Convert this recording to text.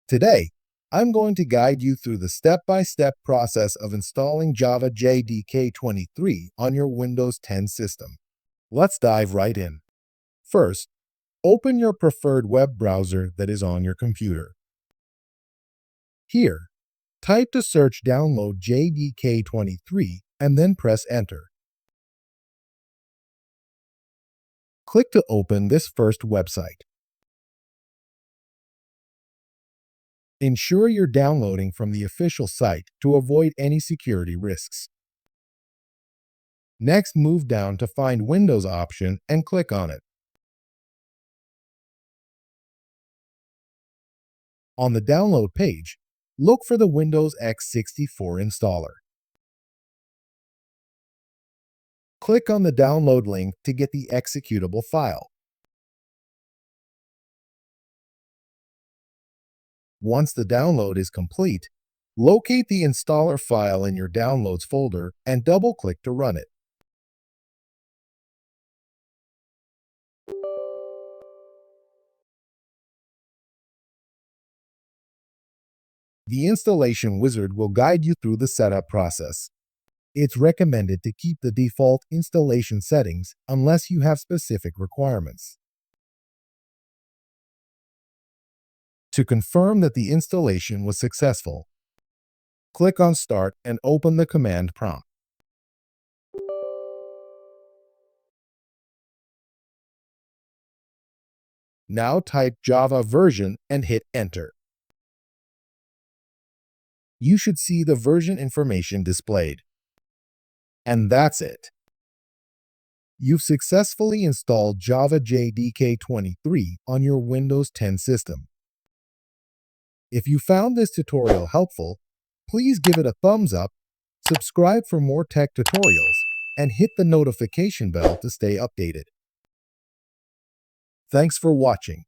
Today, I'm going to guide you through the step-by-step process of installing Java JDK 23 on your Windows 10 system. Let's dive right in. First, open your preferred web browser that is on your computer. Here, type to search download JDK 23 and then press Enter. Click to open this first website. Ensure you're downloading from the official site to avoid any security risks. Next, move down to find Windows option and click on it. On the download page, look for the Windows x64 installer. Click on the download link to get the executable file. Once the download is complete, locate the installer file in your Downloads folder and double-click to run it. The installation wizard will guide you through the setup process. It's recommended to keep the default installation settings unless you have specific requirements. To confirm that the installation was successful, click on Start and open the command prompt. Now type Java version and hit Enter. You should see the version information displayed. And that's it. You've successfully installed Java JDK 23 on your Windows 10 system. If you found this tutorial helpful, please give it a thumbs up, subscribe for more tech tutorials, and hit the notification bell to stay updated. Thanks for watching.